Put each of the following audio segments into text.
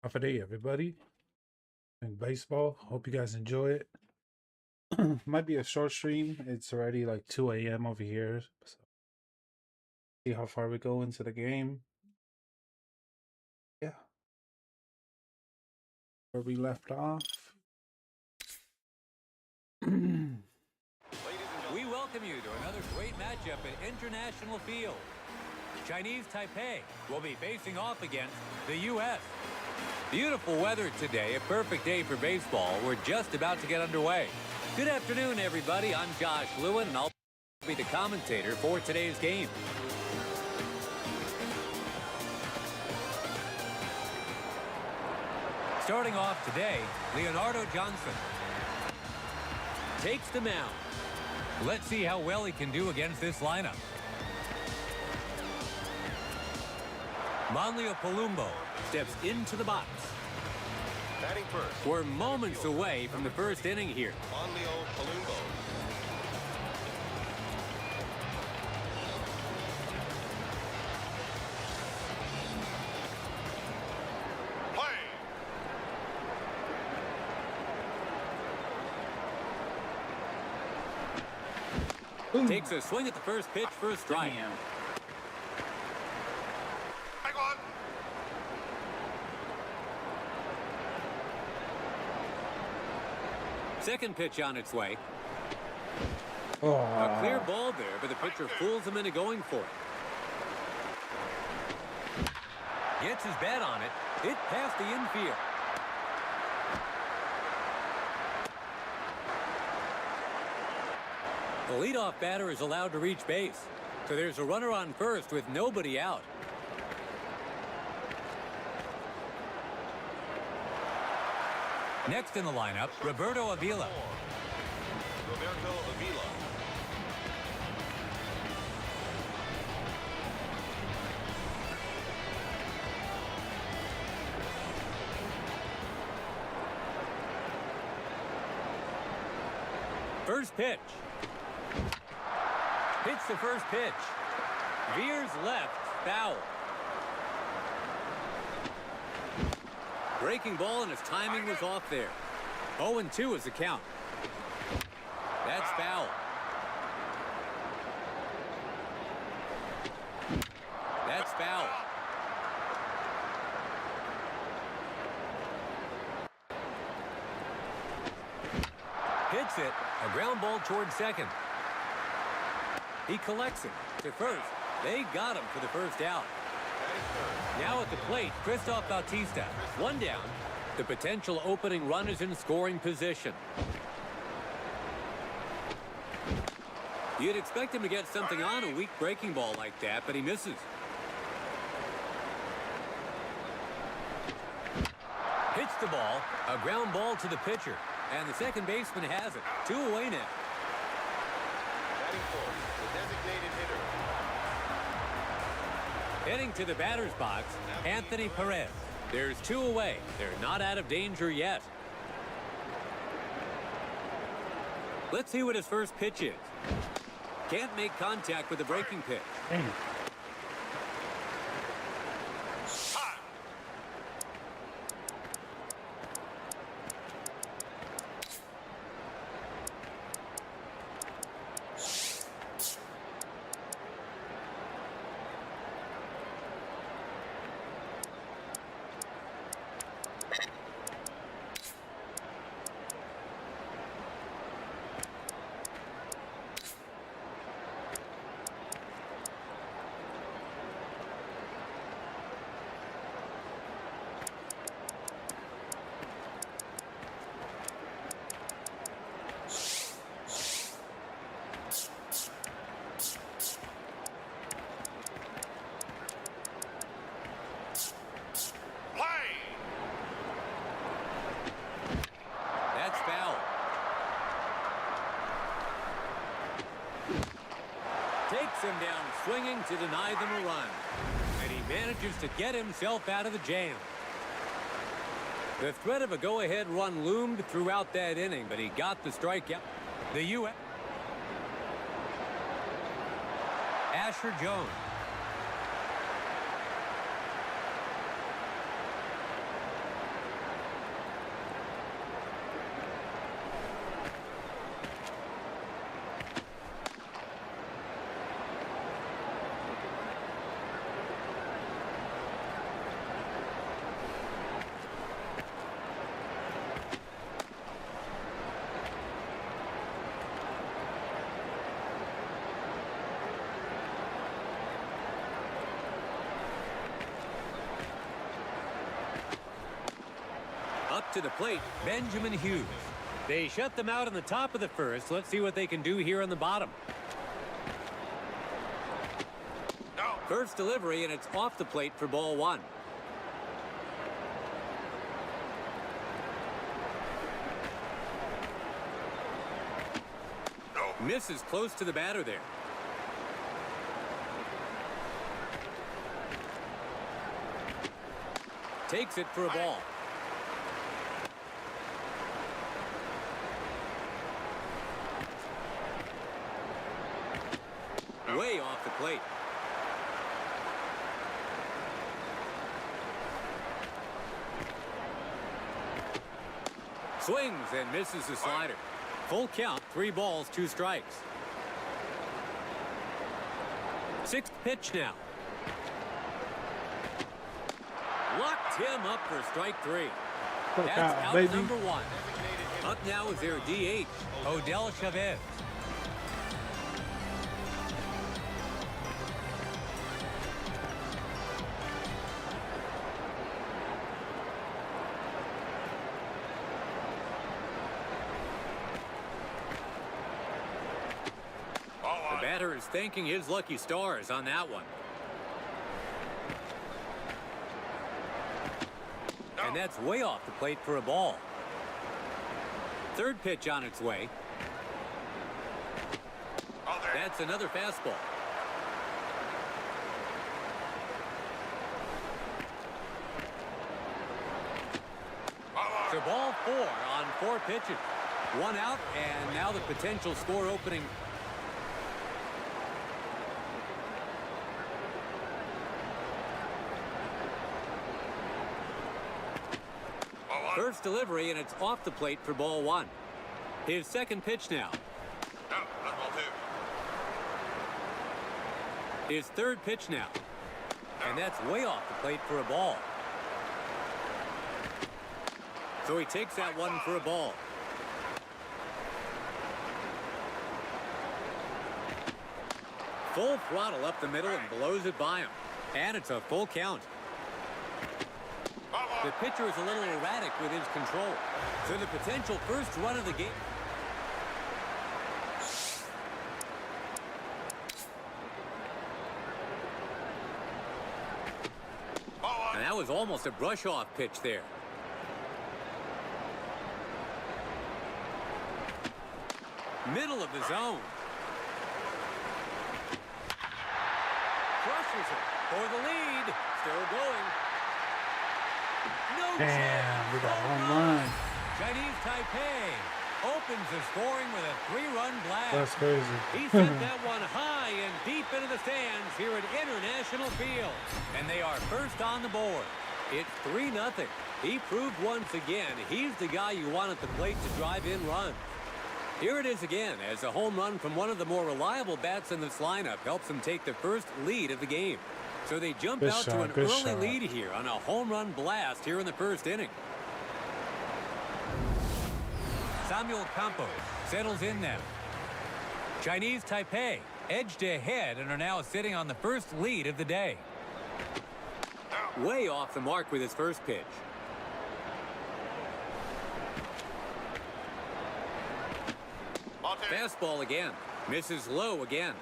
Half a day, everybody. And baseball. Hope you guys enjoy it. Might be a short stream. It's already like 2 a.m. over here. So see how far we go into the game. Yeah. Where we left off. We welcome you to another great matchup at International Field. Chinese Taipei will be facing off against the U.S. Beautiful weather today, a perfect day for baseball. We're just about to get underway. Good afternoon, everybody. I'm Josh Lewin, and I'll be the commentator for today's game. Starting off today, Leonardo Johnson takes the mound. Let's see how well he can do against this lineup. Manlio Palumbo steps into the box. Batting first. We're moments away from the first inning here. Manlio Palumbo. Play! Takes a swing at the first pitch for a strike. Second pitch on its way. A clear ball there, but the pitcher fools him into going for it. Gets his bat on it. Hit past the infield. The leadoff batter is allowed to reach base. So there's a runner on first with nobody out. Next in the lineup, Roberto Avila. Roberto Avila. First pitch. Hits the first pitch. Veers left, foul. Breaking ball, and his timing was off there. 0-2 is the count. That's foul. That's foul. Hits it. A ground ball towards second. He collects it to first. They got him for the first out. Now at the plate, Christoph Bautista. One down. The potential opening run is in scoring position. You'd expect him to get something on a weak breaking ball like that, but he misses. Hits the ball. A ground ball to the pitcher. And the second baseman has it. 2 away now. Batting fourth, the designated hitter. Heading to the batter's box, Anthony Perez. There's 2 away. They're not out of danger yet. Let's see what his first pitch is. Can't make contact with the breaking pitch. Takes him down swinging to deny them a run. And he manages to get himself out of the jam. The threat of a go-ahead run loomed throughout that inning, but he got the strikeout. The U.S. Asher Jones. to the plate, Benjamin Hughes. They shut them out in the top of the first. Let's see what they can do here in the bottom. First delivery, and it's off the plate for ball one. Misses close to the batter there. Takes it for a ball. Way off the plate. Swings and misses the slider. Full count, 3 balls, 2 strikes. Sixth pitch now. Locked him up for strike 3. That's out baby. number 1. Up now is their DH, Odell Chavez. The batter is thanking his lucky stars on that one. And that's way off the plate for a ball. Third pitch on its way. That's another fastball. So ball 4 on 4 pitches. 1 out, and now the potential score opening. First delivery, and it's off the plate for ball 1. His second pitch now. That's ball 2. His third pitch now. And that's way off the plate for a ball. So he takes that one for a ball. Full throttle up the middle and blows it by him. And it's a full count. The pitcher is a little erratic with his control. So the potential first run of the game. And that was almost a brush-off pitch there. Middle of the zone. Crushes it for the lead. Still going. No Damn, we got chance. home run. Chinese Taipei opens the scoring with a 3-run blast. That's crazy. He sent that one high and deep into the stands here at International Field. And they are first on the board. It's 3-0. He proved once again he's the guy you want at the plate to drive in runs. Here it is again as a home run from one of the more reliable bats in this lineup helps them take the first lead of the game. So they jump Good out shot, to an good early shot. lead here on a home run blast here in the first inning. Samuel Campos settles in now. Chinese Taipei edged ahead and are now sitting on the first lead of the day. Way off the mark with his first pitch. Fastball again. Misses low again.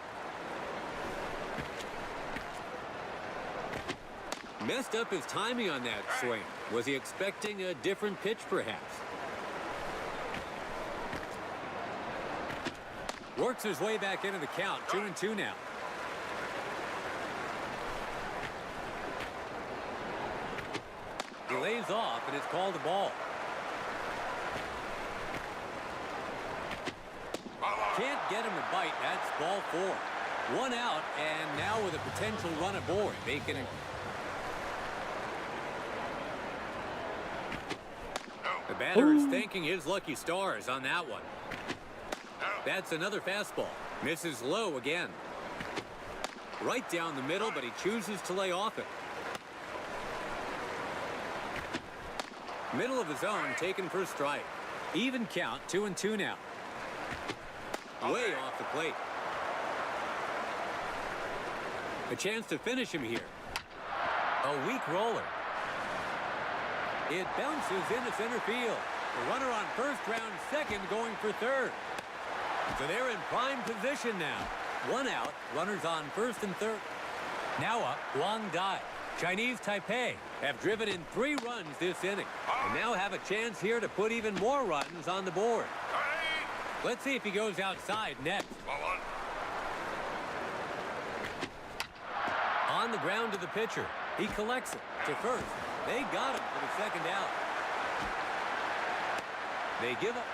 Messed up his timing on that swing. Was he expecting a different pitch, perhaps? Works his way back into the count. 2-2 now. He lays off, and it's called a ball. Can't get him to bite. That's ball 4. 1 out, and now with a potential run aboard. They can... The batter is thanking his lucky stars on that one. That's another fastball. Misses low again. Right down the middle, but he chooses to lay off it. Middle of the zone, taken for a strike. Even count, 2-2 now. Way off the plate. A chance to finish him here. A weak roller. It bounces into center field. The runner on first, round second, going for third. So they're in prime position now. One out, runners on first and third. Now up, Adai. Chinese Taipei have driven in 3 runs this inning and now have a chance here to put even more runs on the board. Let's see if he goes outside next. On the ground to the pitcher. He collects it to first. They got him for the second out. They give up.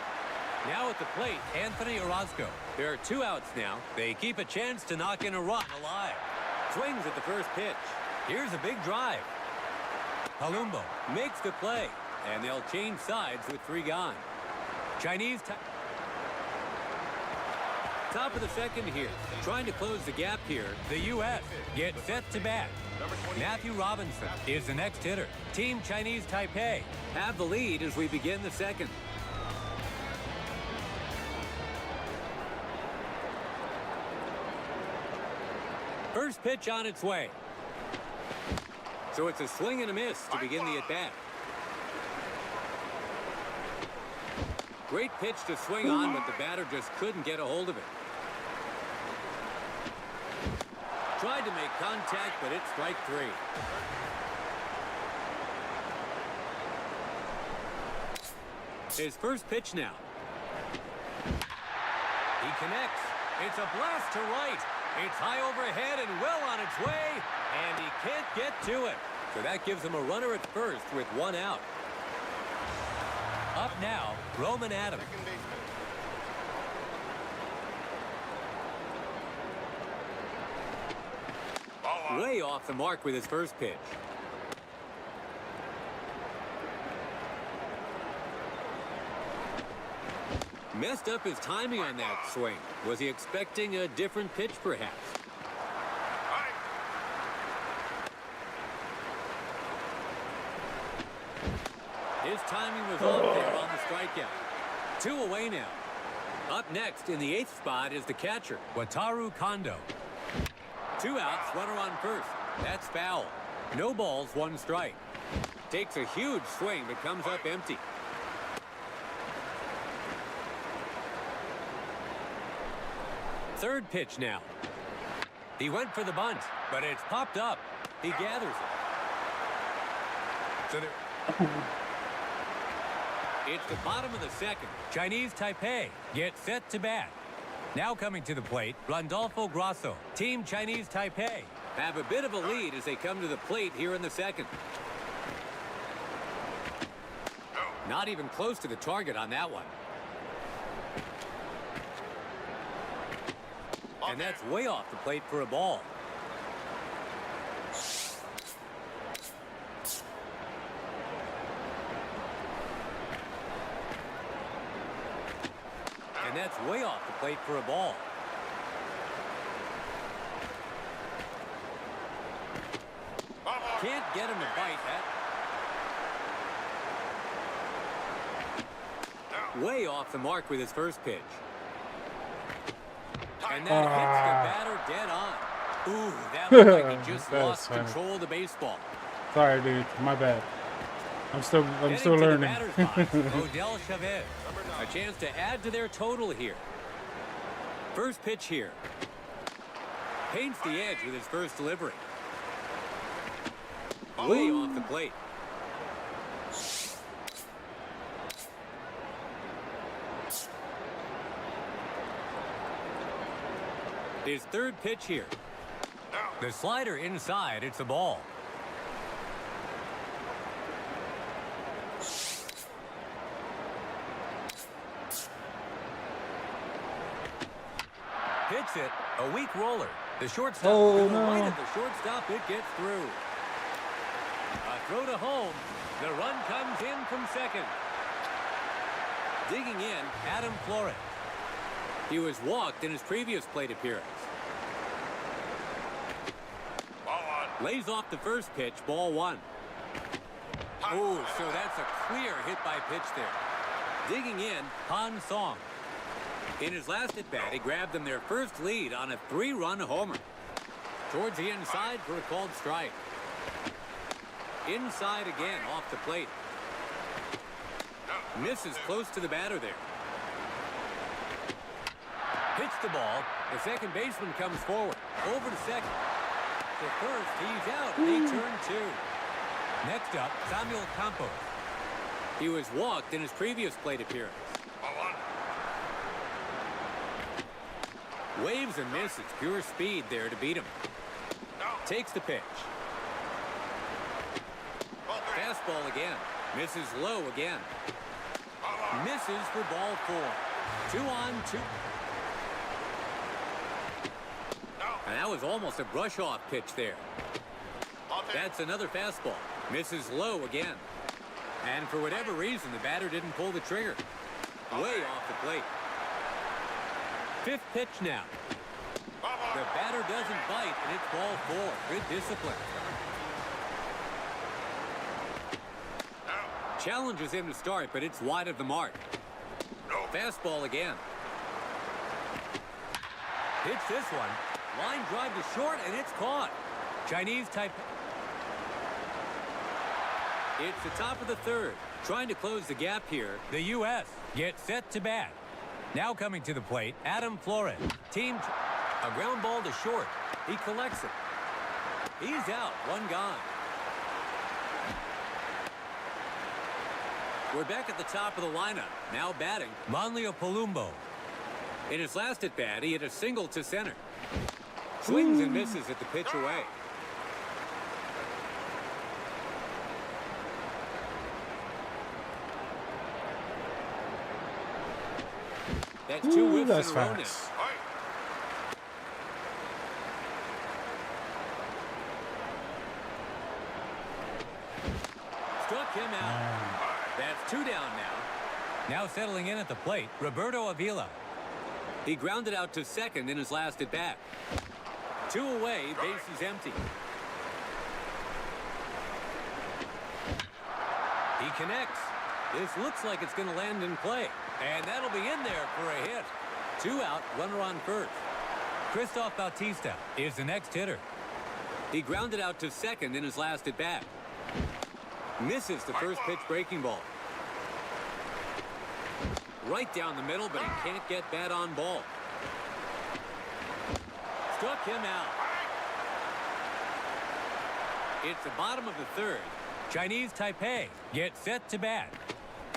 Now at the plate, Anthony Orozco. There are 2 outs now. They keep a chance to knock in a run alive. Swings at the first pitch. Here's a big drive. Palumbo makes the play, and they'll change sides with 3 gone. Chinese top of the second here. Trying to close the gap here. The U.S. get set to bat. Matthew Robinson is the next hitter. Team Chinese Taipei have the lead as we begin the second. First pitch on its way. So it's a swing and a miss to begin the at-bat. Great pitch to swing on, but the batter just couldn't get a hold of it. Tried to make contact, but it's strike 3. His first pitch now. He connects. It's a blast to right. It's high overhead and well on its way, and he can't get to it. So that gives him a runner at first with 1 out. Up now, Roman Adams. Way off the mark with his first pitch. Messed up his timing on that swing. Was he expecting a different pitch, perhaps? His timing was off there on the strikeout. 2 away now. Up next in the 8th spot is the catcher, Wataru Kondo. 2 outs, runner on first. That's foul. No balls, 1 strike. Takes a huge swing, but comes up empty. Third pitch now. He went for the bunt, but it's popped up. He gathers it. So it's the bottom of the second. Chinese Taipei gets set to bat. Now coming to the plate, Randolfo Grosso. Team Chinese Taipei have a bit of a lead as they come to the plate here in the second. Not even close to the target on that one. And that's way off the plate for a ball. And that's way off the plate for a ball. Can't get him to bite that. Way off the mark with his first pitch. And that hits the batter dead on. Ooh, that looked like he just lost control of the baseball. Sorry, dude. My bad. I'm still learning. Odell Chavez. A chance to add to their total here. First pitch here. Paints the edge with his first delivery. Way off the plate. His third pitch here. The slider inside, it's a ball. Hits it, a weak roller. The shortstop, right at the shortstop, it gets through. A throw to home. The run comes in from second. Digging in, Adam Flores. He was walked in his previous plate appearance. Lays off the first pitch, ball 1. Oh, so that's a clear hit by pitch there. Digging in, Han Song. In his last at-bat, he grabbed them their first lead on a 3-run homer. Towards the inside for a called strike. Inside again, off the plate. Misses close to the batter there. Hits the ball. The second baseman comes forward. Over to second. To first, he's out. They turn 2. Next up, Samuel Campos. He was walked in his previous plate appearance. Waves and misses. Pure speed there to beat him. Takes the pitch. Fastball again. Misses low again. Misses for ball 4. 2 on 2. And that was almost a brush-off pitch there. That's another fastball. Misses low again. And for whatever reason, the batter didn't pull the trigger. Way off the plate. 5th pitch now. The batter doesn't bite, and it's ball 4. Good discipline. Challenges him to start, but it's wide of the mark. Fastball again. Hits this one. Line drive to short, and it's caught. Chinese type. It's the top of the 3rd. Trying to close the gap here. The U.S. gets set to bat. Now coming to the plate, Adam Flores. Team. A ground ball to short. He collects it. He's out. 1 gone. We're back at the top of the lineup. Now batting, Manlio Palumbo. In his last at-bat, he hit a single to center. Swings and misses at the pitch away. That's 2 whiffs in a row now. Struck him out. That's 2 down now. Now settling in at the plate, Roberto Avila. He grounded out to second in his last at-bat. 2 away, bases empty. He connects. This looks like it's going to land in play. And that'll be in there for a hit. 2 out, runner on first. Christoph Bautista is the next hitter. He grounded out to second in his last at-bat. Misses the first pitch breaking ball. Right down the middle, but he can't get bat on ball. Struck him out. It's the bottom of the 3rd. Chinese Taipei gets set to bat.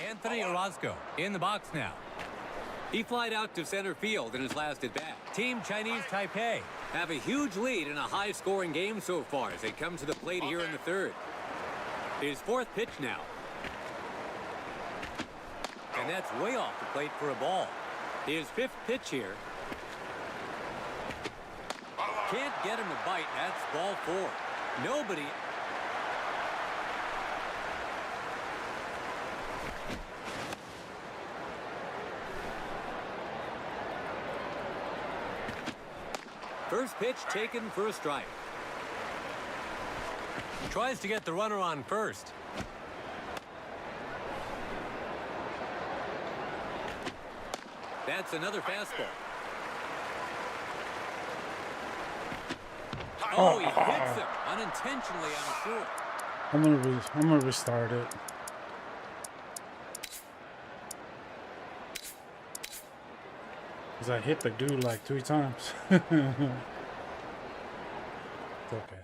Anthony Orozco in the box now. He flied out to center field in his last at-bat. Team Chinese Taipei have a huge lead in a high-scoring game so far as they come to the plate here in the 3rd. His 4th pitch now. And that's way off the plate for a ball. His 5th pitch here. Can't get him to bite. That's ball 4. Nobody. First pitch taken for a strike. Tries to get the runner on first. That's another fastball. Oh, he hits him unintentionally, I'm sure. I'm gonna restart it. Cause I hit the dude like 3 times. It's okay.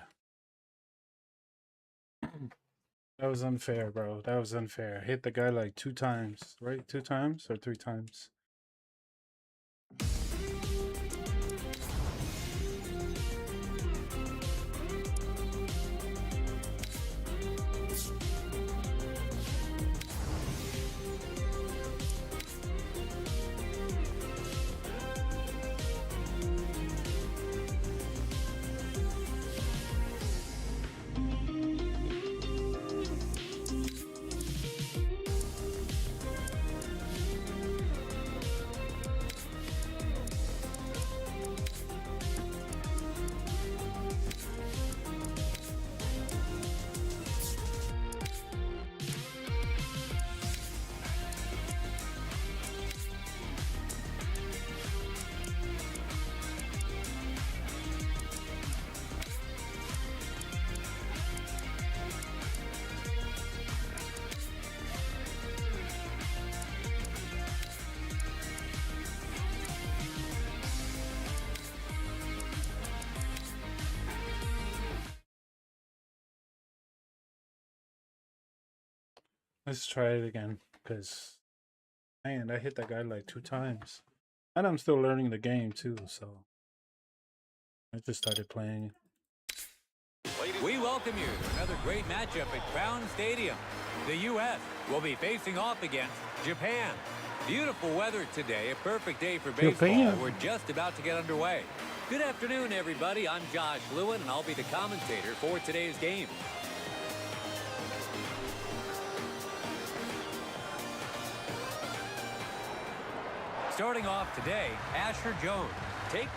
That was unfair, bro. That was unfair. I hit the guy like 2 times, right? 2 times or 3 times? Let's try it again, because man, I hit that guy like 2 times. And I'm still learning the game too, so I just started playing. We welcome you to another great matchup at Crown Stadium. The U.S. will be facing off against Japan. Beautiful weather today, a perfect day for baseball. Japan. We're just about to get underway. Good afternoon, everybody. I'm Josh Lewin, and I'll be the commentator for today's game. Starting off today, Asher Jones. Take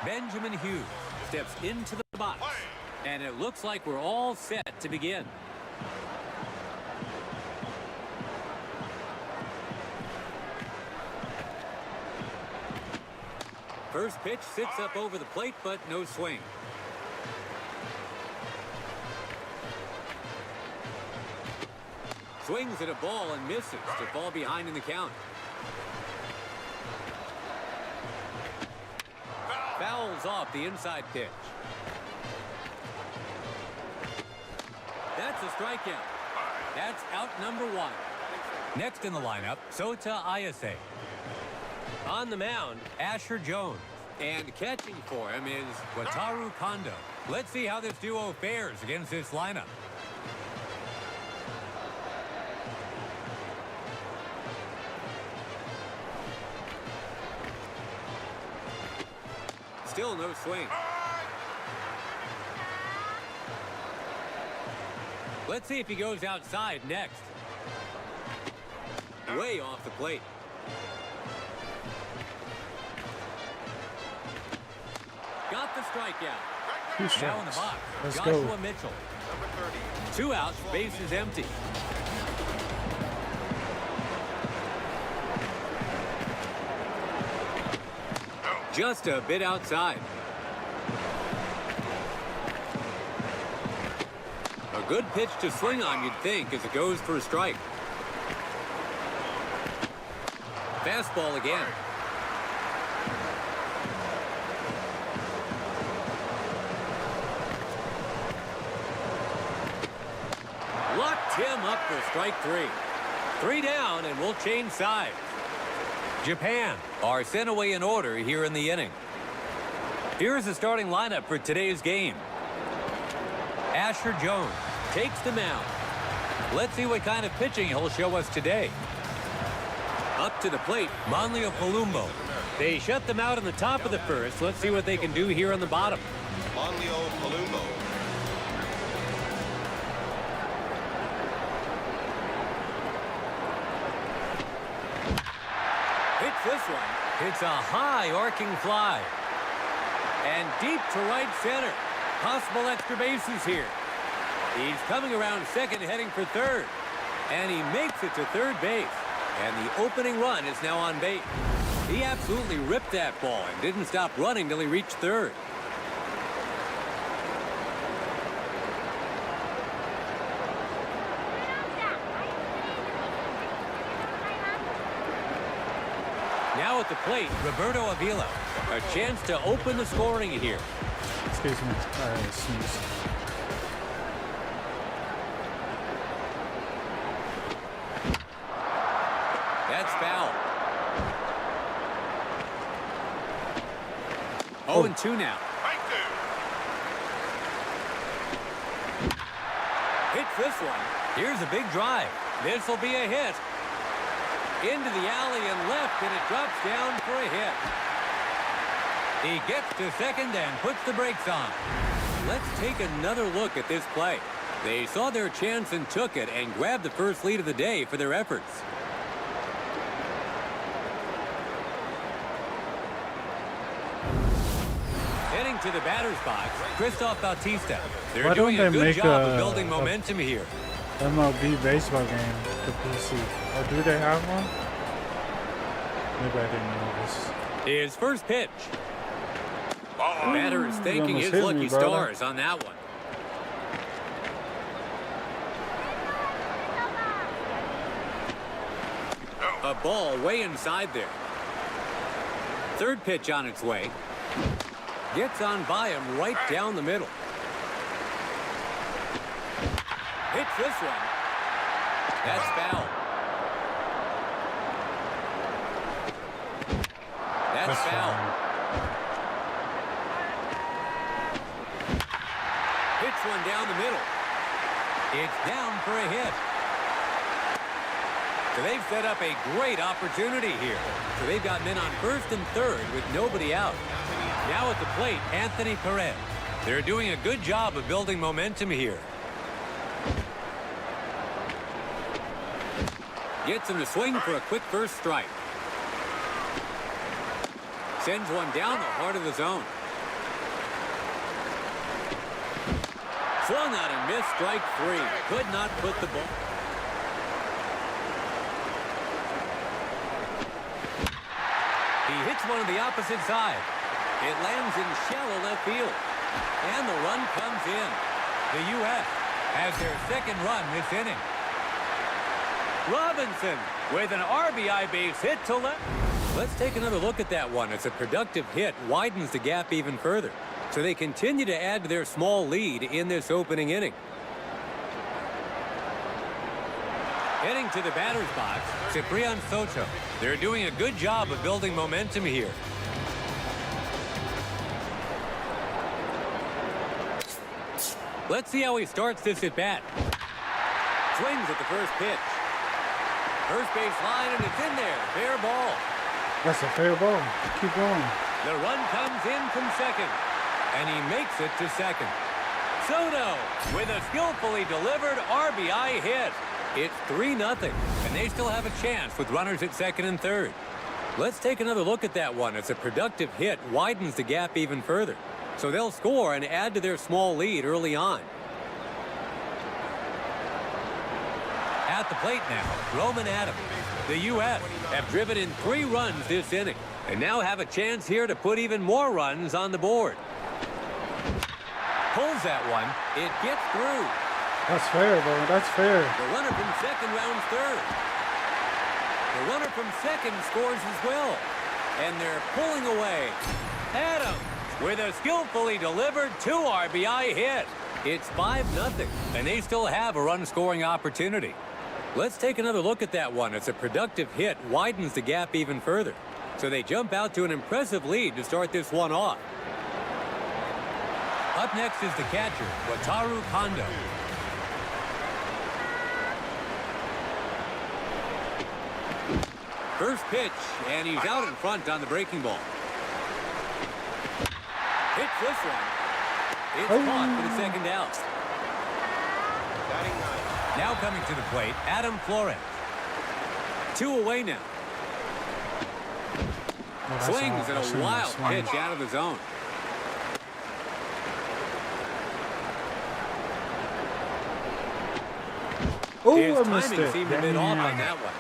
Benjamin Hughes steps into the box, and it looks like we're all set to begin. First pitch sits up over the plate, but no swing. Swings at a ball and misses to fall behind in the count. Fouls off the inside pitch. That's a strikeout. That's out number 1. Next in the lineup, Sota Ayase. On the mound, Asher Jones. And catching for him is Wataru Kondo. Let's see how this duo fares against this lineup. Still no swing. Let's see if he goes outside next. Way off the plate. Got the strikeout. 2 strikes. Now in the box, Let's Joshua go. Mitchell. Number 30. 2 outs, bases empty. Just a bit outside. A good pitch to swing on, you'd think, as it goes for a strike. Fastball again. Locked him up for strike 3. 3 down, and we'll change sides. Japan are sent away in order here in the inning. Here's the starting lineup for today's game. Asher Jones takes the mound. Let's see what kind of pitching he'll show us today. Up to the plate, Manlio Palumbo. They shut them out in the top of the first. Let's see what they can do here on the bottom. Manlio Palumbo. Hits this one. It's a high arcing fly. And deep to right center. Possible extra bases here. He's coming around second, heading for third. And he makes it to third base. And the opening run is now on base. He absolutely ripped that ball and didn't stop running till he reached third. Now at the plate, Roberto Avila. A chance to open the scoring here. Excuse me. Sneeze. That's foul. 0-2 now. Right Hits this one. Here's a big drive. This will be a hit. Into the alley and left, and it drops down for a hit. He gets to second and puts the brakes on. Let's take another look at this play. They saw their chance and took it and grabbed the first lead of the day for their efforts. Heading to the batter's box, Christoph Bautista. They're Why don't doing a they good make job of building momentum here. MLB baseball game to PC? Or do they have one? Maybe I didn't know this. His first pitch. Batter is thanking his hit me, lucky brother. stars on that one. A ball way inside there. Third pitch on its way. Gets on by him right down the middle. Hits this one. That's foul. That's foul. Hits one down the middle. It's down for a hit. So they've set up a great opportunity here. So they've got men on first and third with nobody out. Now at the plate, Anthony Perez. They're doing a good job of building momentum here. Gets him to swing for a quick first strike. Sends one down the heart of the zone. Swung out and missed, strike three. Could not put the ball. He hits one on the opposite side. It lands in shallow left field. And the run comes in. The U.S. has their second run this inning. Robinson with an RBI base hit to left. Let's take another look at that one. It's a productive hit, widens the gap even further. So they continue to add to their small lead in this opening inning. Heading to the batter's box, Ciprian Soto. They're doing a good job of building momentum here. Let's see how he starts this at bat. Swings at the first pitch. First base line, and it's in there. Fair ball. That's a fair ball. Keep going. The run comes in from second, and he makes it to second. Soto with a skillfully delivered RBI hit. It's 3-0, and they still have a chance with runners at second and third. Let's take another look at that one. It's a productive hit, widens the gap even further. So they'll score and add to their small lead early on. At the plate now, Roman Adams. The U.S. have driven in 3 runs this inning, and now have a chance here to put even more runs on the board. Pulls that one. It gets through. That's fair, bro. That's fair. The runner from second rounds third. The runner from second scores as well. And they're pulling away. Adams with a skillfully delivered 2 RBI hit. It's 5-0, and they still have a run-scoring opportunity. Let's take another look at that one. It's a productive hit, widens the gap even further. So they jump out to an impressive lead to start this one off. Up next is the catcher, Wataru Kondo. First pitch, and he's out in front on the breaking ball. Hits this one. It's caught for the second out. Now coming to the plate, Adam Flores. 2 away now. Swings at a wild pitch out of the zone. His timing seemed a bit off on that one.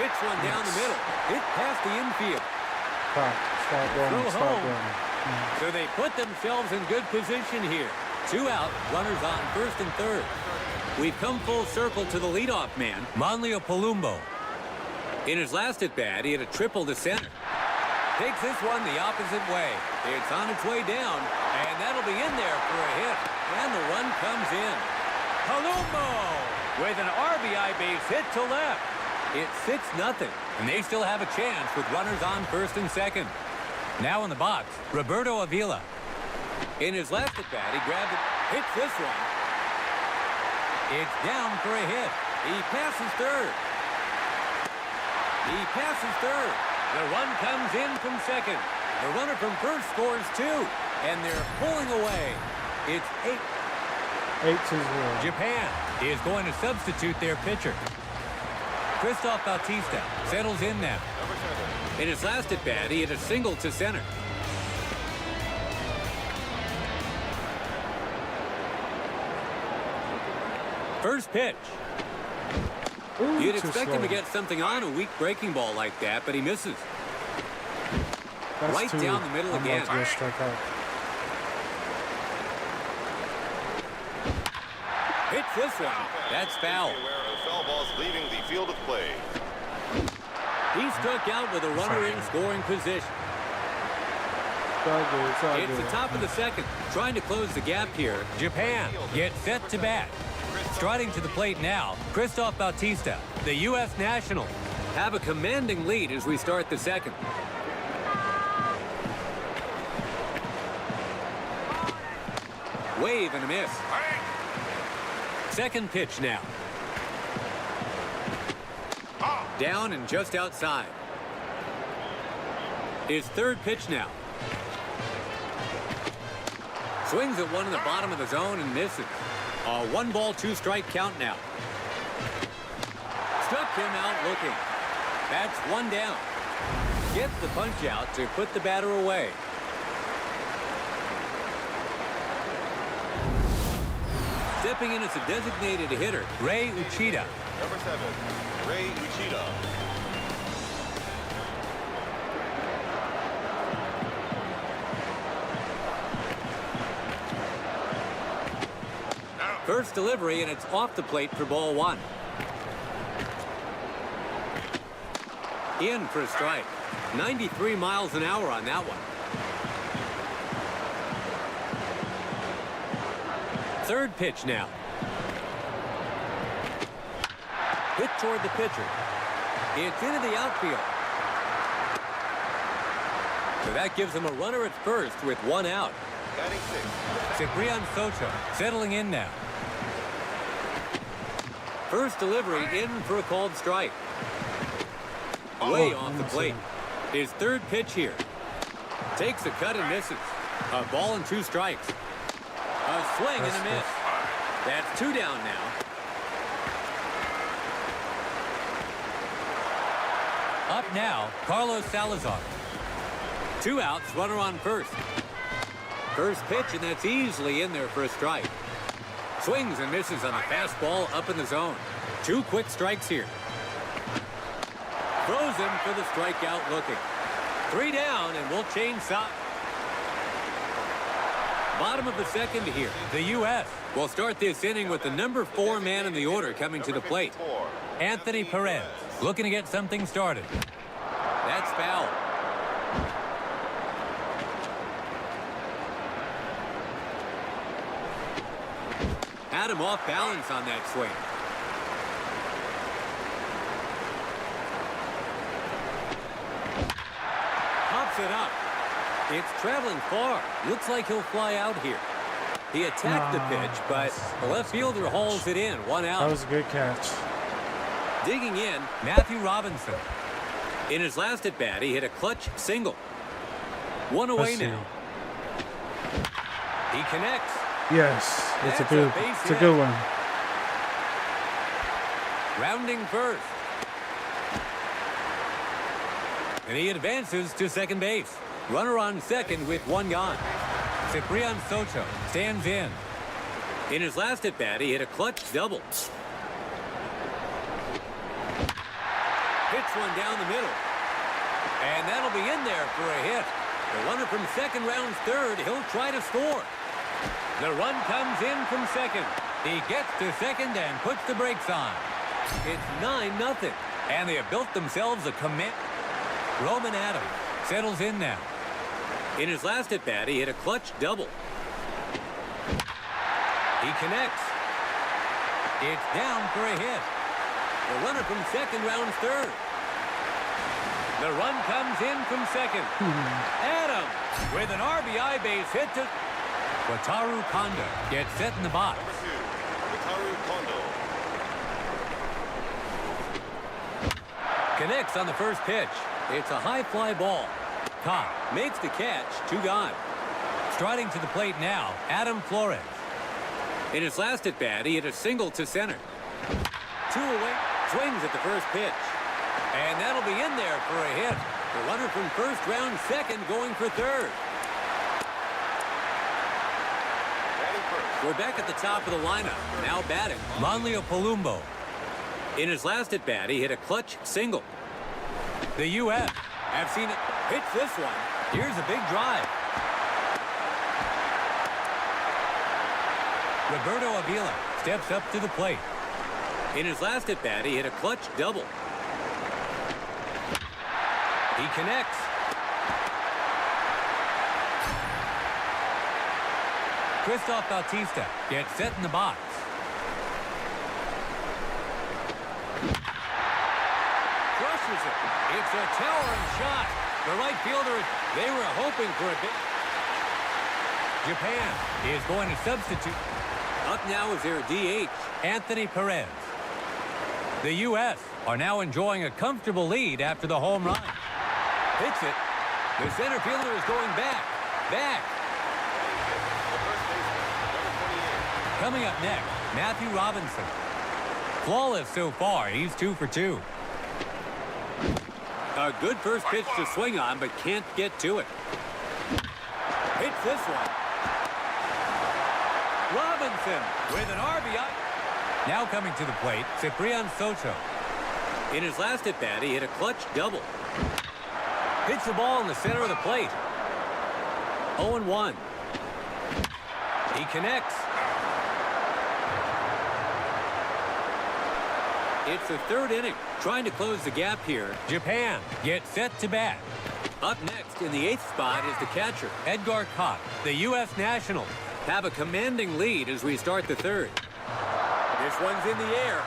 Hits one down the middle. Hit past the infield. Stop going. So they put themselves in good position here. 2 out, runners on first and third. We've come full circle to the leadoff man, Manlio Palumbo. In his last at-bat, he had a triple to center. Takes this one the opposite way. It's on its way down, and that'll be in there for a hit. And the run comes in. Palumbo with an RBI base hit to left. It's 6-0, and they still have a chance with runners on first and second. Now in the box, Roberto Avila. In his last at-bat, he grabbed it, hits this one. It's down for a hit. He passes third. He passes third. The run comes in from second. The runner from first scores 2, and they're pulling away. It's 8. 8-0. Japan is going to substitute their pitcher. Christoph Bautista settles in now. In his last at-bat, he hit a single to center. First pitch. Ooh, You'd too expect slow. him to get something on a weak breaking ball like that, but he misses. That's right two. down the middle I'm again. about to go strike out. Hits this one. That's foul. Be aware of foul balls leaving the field of play. He struck out with a runner in scoring position. It's all good. It's all It's good. the top of the second. Trying to close the gap here. Japan gets set to bat. Striding to the plate now, Christoph Bautista, the U.S. national, have a commanding lead as we start the second. Wave and a miss. Second pitch now. Down and just outside. His third pitch now. Swings at one in the bottom of the zone and misses. A 1-ball, 2-strike count now. Struck him out looking. That's one down. Gets the punch out to put the batter away. Stepping in as a designated hitter, Ray Uchida. Number 7, Ray Uchida. First delivery, and it's off the plate for ball one. In for a strike. 93 miles an hour on that one. Third pitch now. Hit toward the pitcher. It's into the outfield. So that gives him a runner at first with one out. Batting 6. Ciprian Soto settling in now. First delivery in for a called strike. Way off the plate. His third pitch here. Takes a cut and misses. A ball and 2 strikes. A swing and a miss. That's 2 down now. Up now, Carlos Salazar. 2 outs, runner on first. First pitch, and that's easily in there for a strike. Swings and misses on a fastball up in the zone. 2 quick strikes here. Throws him for the strikeout looking. 3 down, and we'll change sides. Bottom of the second here. The U.S. will start this inning with the number 4 man in the order coming to the plate. Anthony Perez looking to get something started. That's foul. Had him off balance on that swing. Pops it up. It's traveling far. Looks like he'll fly out here. He attacked the pitch, but the left fielder hauls it in. 1 out. That was a good catch. Digging in, Matthew Robinson. In his last at-bat, he hit a clutch single. 1 away now. He connects. Yes, it's That's a good, a base it's a hit. good one. Rounding first. And he advances to second base. Runner on second with 1 gone. Ciprian Soto stands in. In his last at-bat, he hit a clutch double. Hits one down the middle. And that'll be in there for a hit. The runner from second rounds third. He'll try to score. The run comes in from second. He gets to second and puts the brakes on. It's 9-0. And they have built themselves a command. Roman Adams settles in now. In his last at-bat, he hit a clutch double. He connects. It's down for a hit. The runner from second rounds third. The run comes in from second. Adams with an RBI base hit to Wataru Kondo gets set in the box. Number 2, Wataru Kondo. Connects on the first pitch. It's a high fly ball. Caught. Makes the catch. 2 gone. Striding to the plate now, Adam Flores. In his last at-bat, he hit a single to center. 2 away, swings at the first pitch. And that'll be in there for a hit. The runner from first round second going for third. We're back at the top of the lineup. Now batting, Malesso. In his last at-bat, he hit a clutch single. The U.S. have seen it pitch this one. Here's a big drive. Roberto Avila steps up to the plate. In his last at-bat, he hit a clutch double. He connects. Christoph Bautista gets set in the box. Crushes it. It's a towering shot. The right fielder, they were hoping for a big... Japan is going to substitute. Up now is their DH, Anthony Perez. The U.S. are now enjoying a comfortable lead after the home run. Hits it. The center fielder is going back. Coming up next, Matthew Robinson. Flawless so far. He's 2 for 2. A good first pitch to swing on, but can't get to it. Hits this one. Robinson with an RBI. Now coming to the plate, Ciprian Soto. In his last at-bat, he hit a clutch double. Hits the ball in the center of the plate. 0-1. He connects. It's the third inning. Trying to close the gap here. Japan gets set to bat. Up next in the 8th spot is the catcher, Edgar Kopp. The U.S. Nationals have a commanding lead as we start the third. This one's in the air.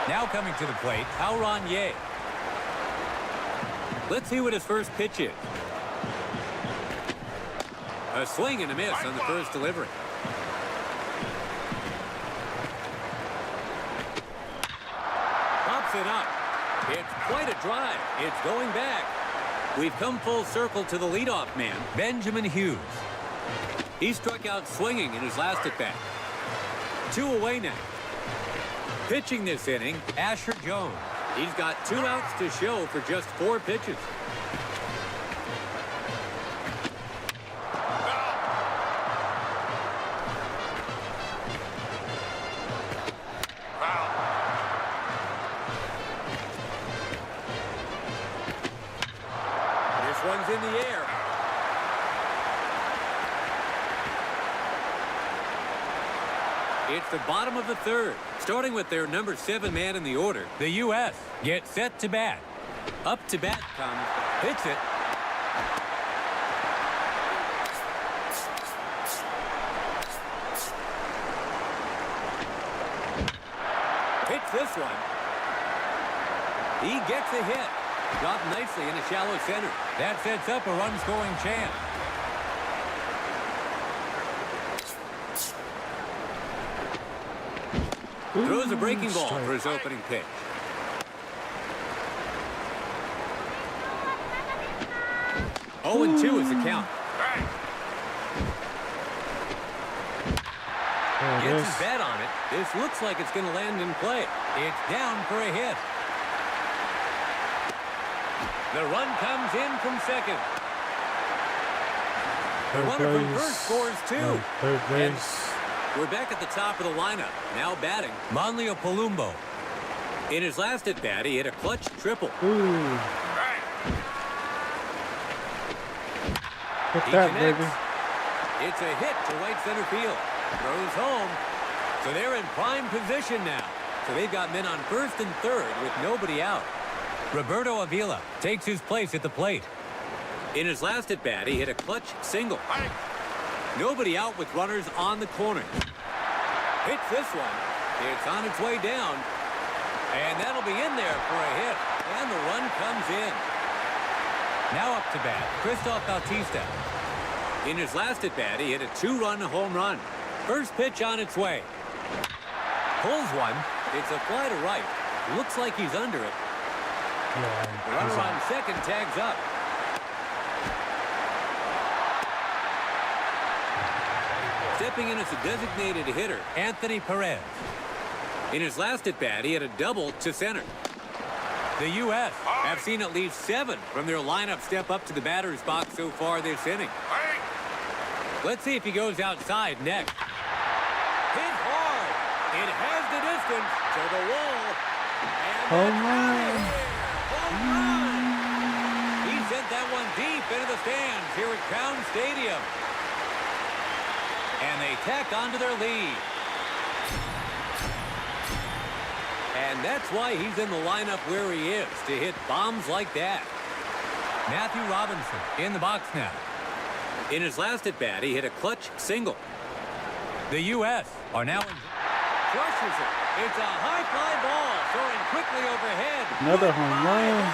Now coming to the plate, Hao-Ron Ye. Let's see what his first pitch is. A swing and a miss on the first delivery. Pops it up. It's quite a drive. It's going back. We've come full circle to the leadoff man, Benjamin Hughes. He struck out swinging in his last at-bat. 2 away now. Pitching this inning, Asher Jones. He's got 2 outs to show for just 4 pitches. This one's in the air. It's the bottom of the third. Starting with their number 7 man in the order, the U.S. gets set to bat. Up to bat comes, hits it. Hits this one. He gets a hit. Dropped nicely in a shallow center. That sets up a run-scoring chance. Throws a breaking ball for his opening pitch. Oh, 0-2 is the count. Gets his bat on it. This looks like it's going to land in play. It's down for a hit. The run comes in from second. The runner from first scores 2. Third base. We're back at the top of the lineup. Now batting, Malesso. In his last at-bat, he hit a clutch triple. Ooh. Hit that, baby. It's a hit to right center field. Throws home. So they're in prime position now. So they've got men on first and third with nobody out. Roberto Avila takes his place at the plate. In his last at-bat, he hit a clutch single. Nobody out with runners on the corner. Hits this one. It's on its way down. And that'll be in there for a hit. And the run comes in. Now up to bat, Christoph Bautista. In his last at-bat, he hit a 2-run home run. First pitch on its way. Pulls one. It's a fly to right. Looks like he's under it. The runner on second tags up. Steps Stepping in as a designated hitter, Anthony Perez. In his last at-bat, he had a double to center. The U.S. have seen at least 7 from their lineup step up to the batter's box so far this inning. Let's see if he goes outside next. Hit hard. It has the distance to the wall. And Home run. home run. He sent that one deep into the stands here at Crown Stadium. And they tack onto their lead. And that's why he's in the lineup where he is, to hit bombs like that. Matthew Robinson in the box now. In his last at-bat, he hit a clutch single. The U.S. are now in... Crushes it. It's a high fly ball, soaring quickly overhead. Another home run.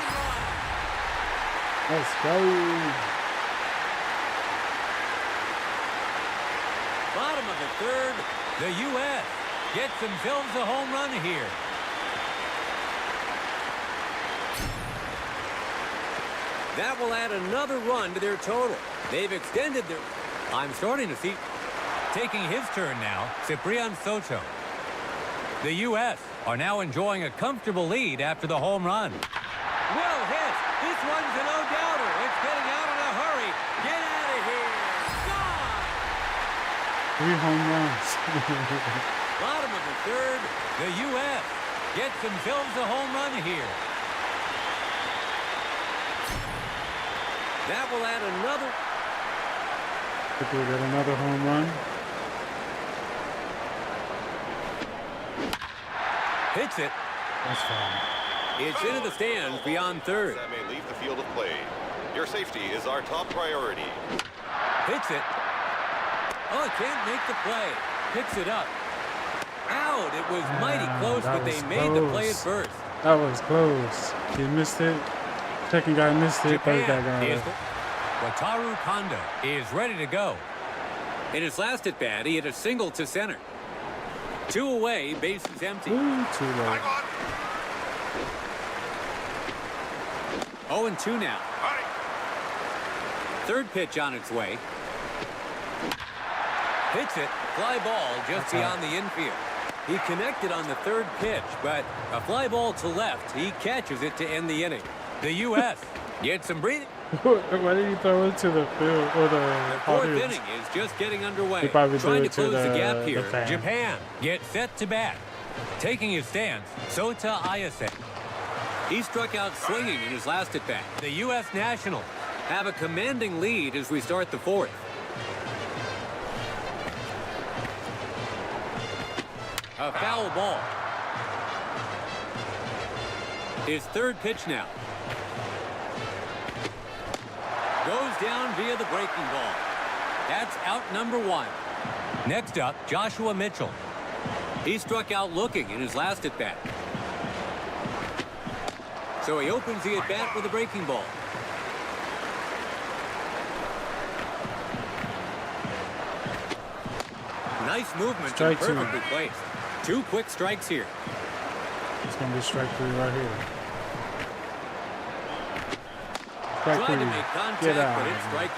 Let's go. Bottom of the third, the U.S. gets themselves a home run here. That will add another run to their total. They've extended their... I'm starting to see... Taking his turn now, Ciprian Soto. The U.S. are now enjoying a comfortable lead after the home run. Well hit. This one's a no-doubter. It's getting out in a hurry. Get out of here. Gone! 3 home runs. Bottom of the third, the U.S. gets themselves a home run here. That will add another. Think we'll get another home run. Hits it. That's fine. It's into the stands beyond third. That may leave the field of play. Your safety is our top priority. Hits it. Oh, can't make the play. Picks it up. Out. It was mighty close, but they made the play at first. That was close. He missed it. Second guy missed it. Third guy got it. Wataru Kondo is ready to go. In his last at-bat, he hit a single to center. 2 away, bases empty. Ooh, too low. 0-2 now. Third pitch on its way. Hits it. Fly ball just beyond the infield. He connected on the third pitch, but a fly ball to left. He catches it to end the inning. The U.S. gets some breathing. Why did he throw it to the field or The fourth audience? inning is just getting underway. He probably threw Trying to it to close the the gap here. fan. Japan gets set to bat. Taking his stance, Sota Ayase. He struck out swinging in his last at-bat. The U.S. Nationals have a commanding lead as we start the fourth. A foul ball. His third pitch now. Goes down via the breaking ball. That's out number 1. Next up, Joshua Mitchell. He struck out looking in his last at-bat. So he opens the at-bat with a breaking ball. Nice movement Strike and two. perfectly placed. 2 quick strikes here. It's going to be strike 3 right here. Strike Tried 3. to make contact, Get out. but it's strike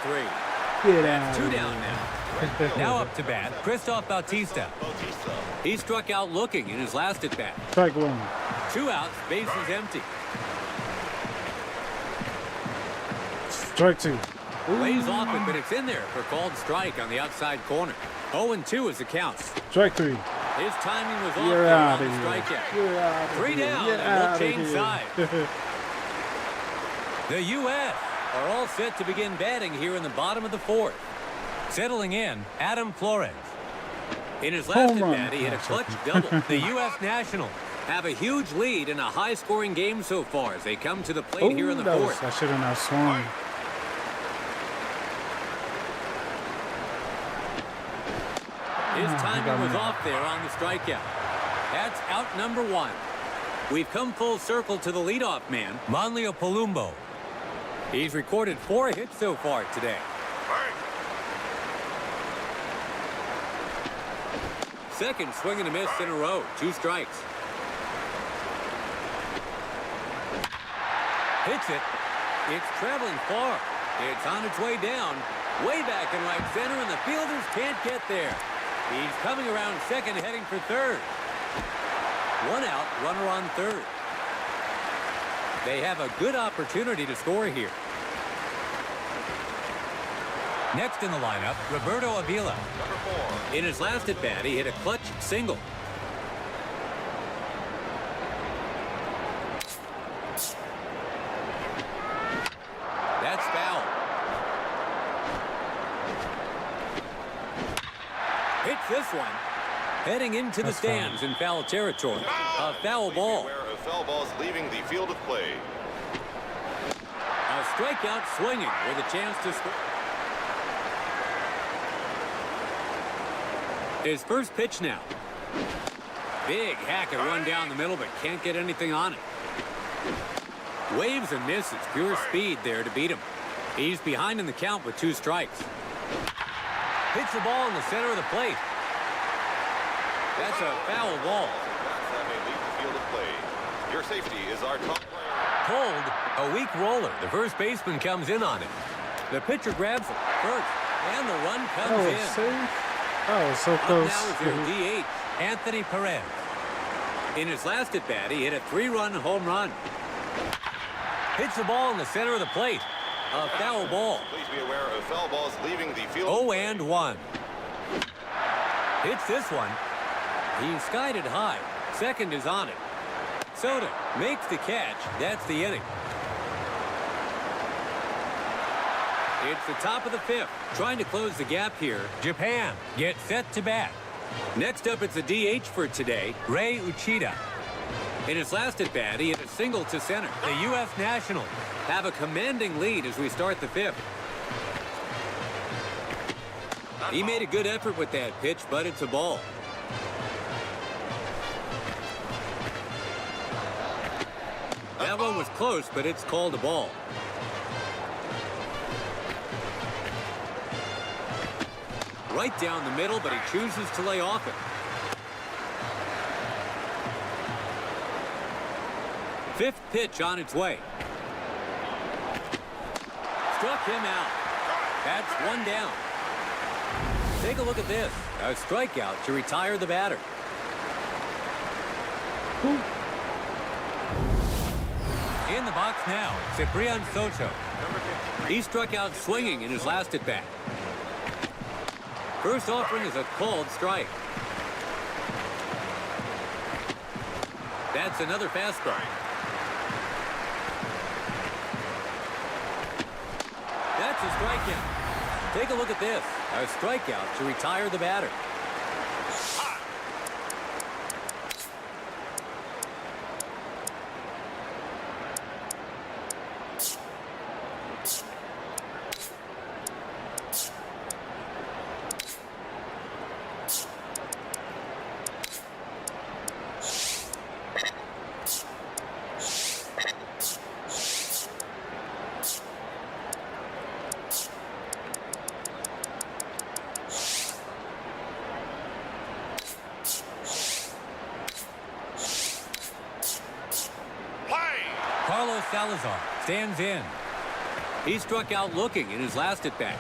3. Get out. 2 down now. Now up to bat, Christoph Bautista. He struck out looking in his last at-bat. Strike 1. 2 outs, bases empty. Strike 2. Lays off it, but it's in there for called strike on the outside corner. 0-2 is the count. Strike 3. His timing was off You're there out on of the here. strikeout. You're out of 3 here. down, Get and out we'll of change here. sides. The U.S. are all set to begin batting here in the bottom of the fourth. Settling in, Adam Flores. In his last Home run. at-bat, he hit a clutch double. The U.S. Nationals have a huge lead in a high-scoring game so far as they come to the plate here in the fourth. I should have not swung. His he timing got was me. off there on the strikeout. That's out number 1. We've come full circle to the leadoff man, Manlio Palumbo. He's recorded 4 hits so far today. Second swing and a miss in a row. 2 strikes. Hits it. It's traveling far. It's on its way down. Way back in right center, and the fielders can't get there. He's coming around second, heading for third. One out, runner on third. They have a good opportunity to score here. Next in the lineup, Roberto Avila. Number 4. In his last at-bat, he hit a clutch single. That's foul. Hits this one. Heading into the stands in foul territory. A foul ball. Beware of foul balls leaving the field of play. A strikeout swinging with a chance to score. His first pitch now. Big hack and run down the middle, but can't get anything on it. Waves and misses. Pure speed there to beat him. He's behind in the count with 2 strikes. Hits the ball in the center of the plate. That's a foul ball. That may leave the field of play. Your safety is our top player. Pulled, a weak roller. The first baseman comes in on it. The pitcher grabs it first, and the run comes in. Safe. Oh, so Up close. now is their DH, Anthony Perez. In his last at-bat, he hit a 3-run home run. Hits the ball in the center of the plate. A foul ball. Please be aware of foul balls leaving the field. 0-1. Hits this one. He skied it high. Second is on it. Soda makes the catch. That's the inning. It's the top of the 5th. Trying to close the gap here. Japan gets set to bat. Next up, it's a DH for today, Ray Uchida. In his last at-bat, he hit a single to center. The U.S. Nationals have a commanding lead as we start the 5th. He made a good effort with that pitch, but it's a ball. That one was close, but it's called a ball. Right down the middle, but he chooses to lay off it. Fifth pitch on its way. Struck him out. That's one down. Take a look at this. A strikeout to retire the batter. In the box now, Ciprian Soto. He struck out swinging in his last at-bat. First offering is a called strike. That's another fastball. That's a strikeout. Take a look at this. A strikeout to retire the batter. Salazar stands in. He struck out looking in his last at-bat.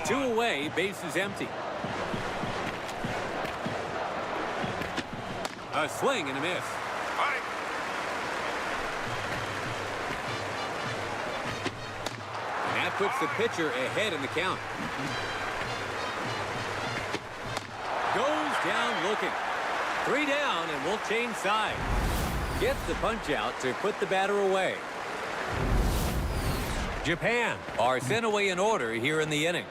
2 away, bases empty. A swing and a miss. And that puts the pitcher ahead in the count. Goes down looking. 3 down, and we'll change sides. Gets the punch out to put the batter away. Japan are sent away in order here in the inning.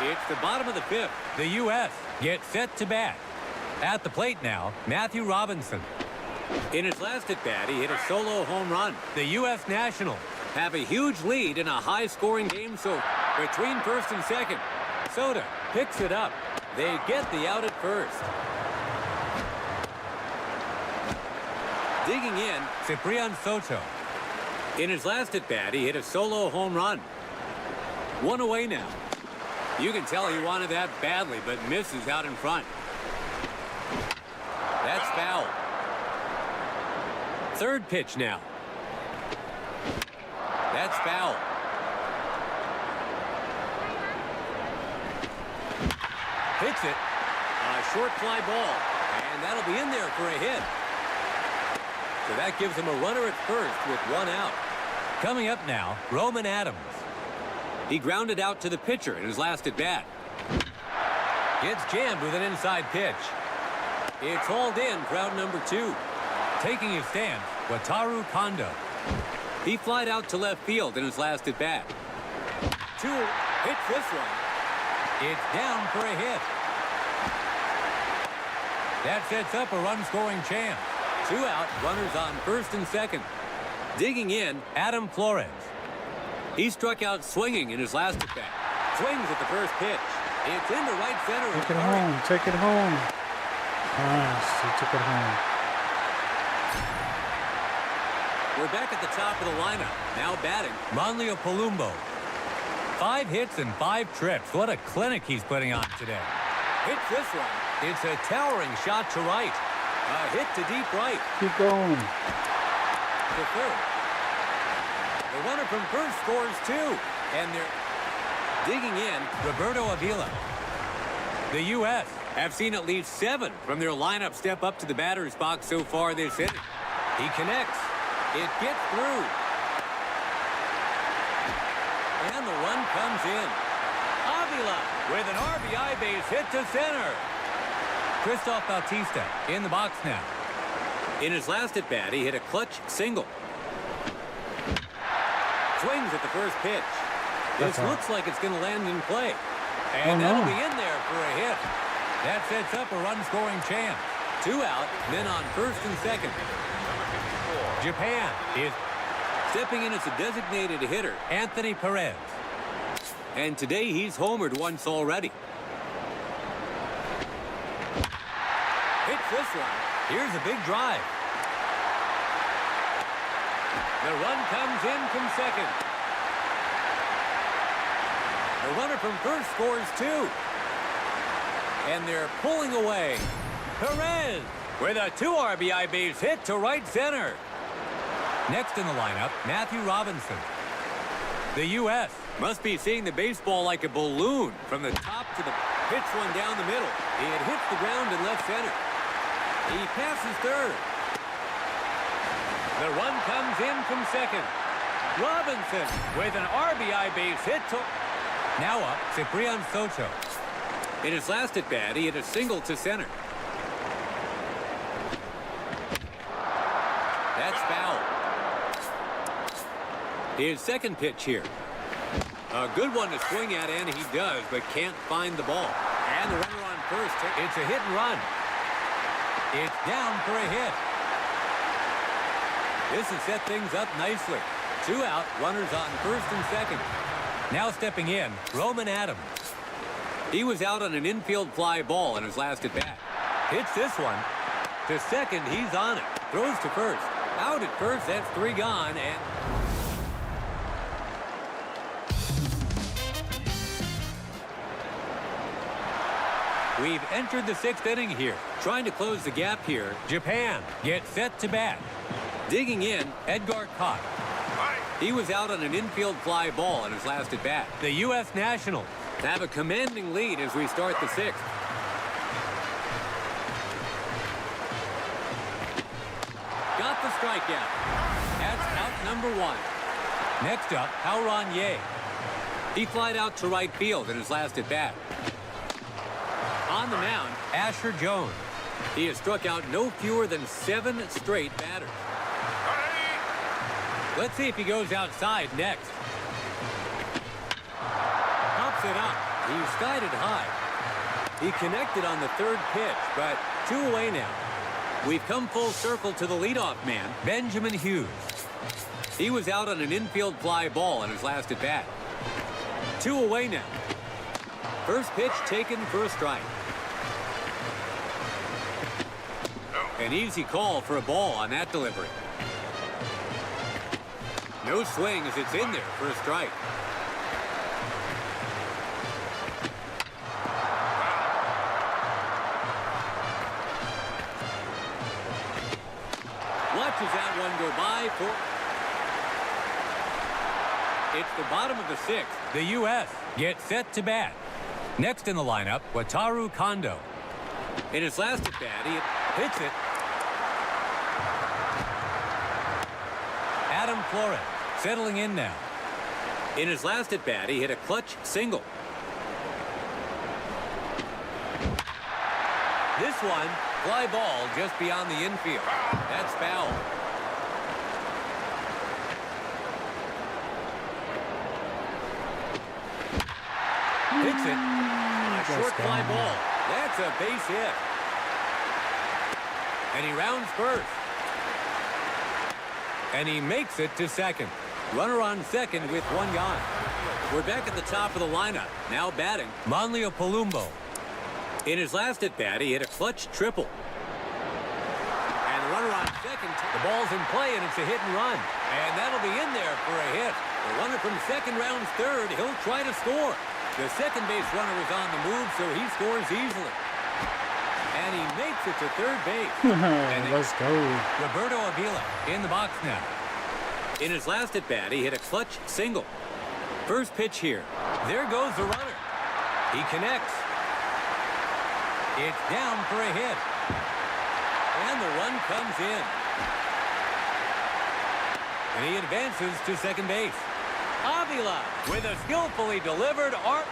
It's the bottom of the 5th. The U.S. gets set to bat. At the plate now, Matthew Robinson. In his last at-bat, he hit a solo home run. The U.S. Nationals have a huge lead in a high-scoring game, so between first and second, Soda picks it up. They get the out at first. Digging in, Ciprian Soto. In his last at-bat, he hit a solo home run. 1 away now. You can tell he wanted that badly, but misses out in front. That's foul. Third pitch now. That's foul. Hits it. A short fly ball. And that'll be in there for a hit. So that gives him a runner at first with one out. Coming up now, Roman Adams. He grounded out to the pitcher in his last at-bat. Gets jammed with an inside pitch. It's hauled in for out number 2. Taking his stance, Wataru Kondo. He flied out to left field in his last at-bat. 2 hits this one. It's down for a hit. That sets up a run-scoring chance. 2 out, runners on first and second. Digging in, Adam Flores. He struck out swinging in his last at-bat. Swings at the first pitch. It's into right center. Take it home. Take it home. Nice. He took it home. We're back at the top of the lineup. Now batting, Manlio Palumbo. 5 hits and 5 trips. What a clinic he's putting on today. Hits this one. It's a towering shot to right. A hit to deep right. Keep going. To third. The runner from first scores 2. And they're digging in, Roberto Avila. The U.S. have seen at least 7 from their lineup step up to the batter's box so far this inning. He connects. It gets through. And the run comes in. Avila with an RBI base hit to center. Christoph Bautista in the box now. In his last at-bat, he hit a clutch single. Swings at the first pitch. This looks like it's going to land in play. And that'll be in there for a hit. That sets up a run-scoring chance. 2 out, men on first and second. Japan is stepping in as a designated hitter, Anthony Perez. And today he's homered once already. Hits this one. Here's a big drive. The run comes in from second. The runner from first scores 2. And they're pulling away. Perez with a 2 RBI base hit to right center. Next in the lineup, Matthew Robinson. The U.S. must be seeing the baseball like a balloon from the top to the pitch one down the middle. It hits the ground in left center. He passes third. The run comes in from second. Robinson with an RBI base hit to... Now up, Ciprian Soto. In his last at-bat, he hit a single to center. That's foul. His second pitch here. A good one to swing at, and he does, but can't find the ball. And the runner on first. It's a hit and run. It's down for a hit. This has set things up nicely. 2 out, runners on first and second. Now stepping in, Roman Adams. He was out on an infield fly ball in his last at-bat. Hits this one. To second, he's on it. Throws to first. Out at first, that's 3 gone, and... We've entered the 6th inning here. Trying to close the gap here. Japan gets set to bat. Digging in, Edgar Koch. He was out on an infield fly ball in his last at-bat. The U.S. Nationals have a commanding lead as we start the 6th. Got the strikeout. That's out number 1. Next up, Hao-Ron Ye. He flied out to right field in his last at-bat. On the mound, Asher Jones. He has struck out no fewer than 7 straight batters. Let's see if he goes outside next. Pops it up. He skied it high. He connected on the 3rd pitch, but 2 away now. We've come full circle to the leadoff man, Benjamin Hughes. He was out on an infield fly ball in his last at-bat. 2 away now. First pitch taken for a strike. An easy call for a ball on that delivery. No swing as it's in there for a strike. Watches that one go by for... It's the bottom of the 6th. The U.S. gets set to bat. Next in the lineup, Wataru Kondo. In his last at bat, he hits it. Adam Flores settling in now. In his last at bat, he hit a clutch single. This one, fly ball just beyond the infield. That's foul. Hits it. A short fly ball. That's a base hit. And he rounds first. And he makes it to second. Runner on second with one gone. We're back at the top of the lineup. Now batting, Manlio Palumbo. In his last at bat, he hit a clutch triple. And the runner on second. The ball's in play, and it's a hit and run. And that'll be in there for a hit. The runner from second rounds third. He'll try to score. The second base runner is on the move, so he scores easily. And he makes it to third base. Let's go. Roberto Avila in the box now. In his last at bat, he hit a clutch single. First pitch here. There goes the runner. He connects. It's down for a hit. And the run comes in. And he advances to second base. Avila with a skillfully delivered arc.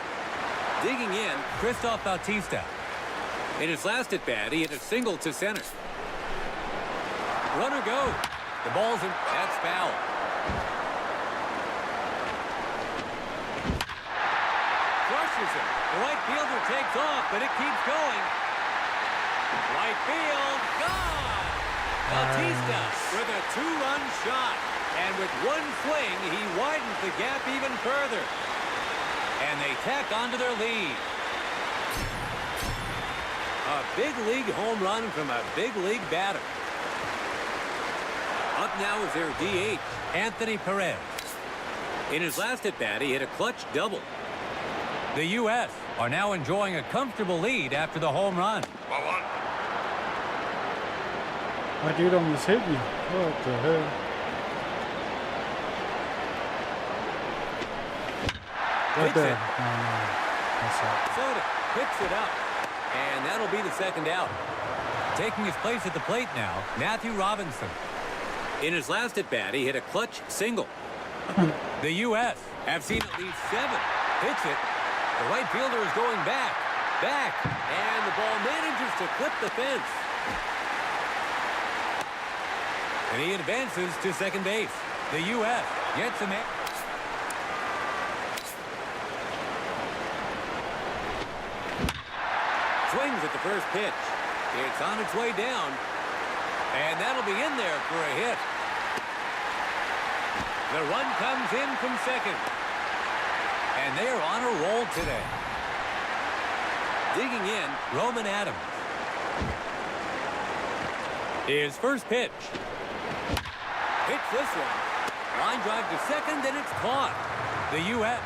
Digging in, Christoph Bautista. In his last at bat, he hit a single to center. Runner goes. The ball's in. That's foul. Crushes it. The right fielder takes off, but it keeps going. Right field, gone. Bautista with a two-run shot. And with one swing, he widens the gap even further. And they tack onto their lead. A big league home run from a big league batter. Up now is their DH, Anthony Perez. In his last at bat, he hit a clutch double. The U.S. are now enjoying a comfortable lead after the home run. My dude almost hit me. What the hell? Right there. Soda picks it up. And that'll be the second out. Taking his place at the plate now, Matthew Robinson. In his last at bat, he hit a clutch single. The U.S. have seen at least 7. Hits it. The right fielder is going back. And the ball manages to clip the fence. And he advances to second base. The U.S. gets him in. Swings at the first pitch. It's on its way down. And that'll be in there for a hit. The run comes in from second. And they are on a roll today. Digging in, Roman Adams. His first pitch. Hits this one. Line drive to second, and it's caught. The U.S.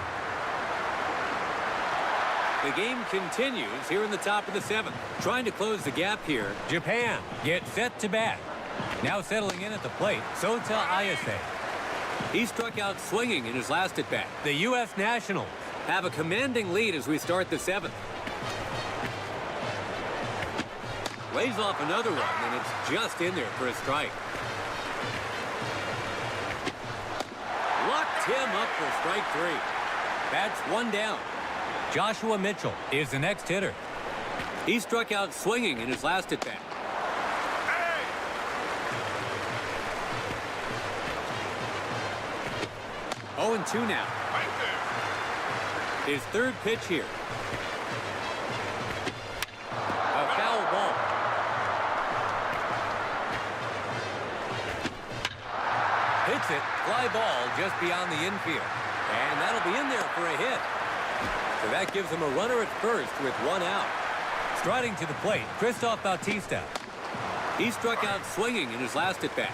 The game continues here in the top of the 7th. Trying to close the gap here. Japan gets set to bat. Now settling in at the plate, Sota Ayase. He struck out swinging in his last at-bat. The U.S. Nationals have a commanding lead as we start the 7th. Lays off another one, and it's just in there for a strike. Locked him up for strike 3. That's one down. Joshua Mitchell is the next hitter. He struck out swinging in his last at-bat. 0-2 now. His third pitch here. A foul ball. Hits it, fly ball just beyond the infield. And that'll be in there for a hit. So that gives him a runner at first with one out. Striding to the plate, Christoph Bautista. He struck out swinging in his last at-bat.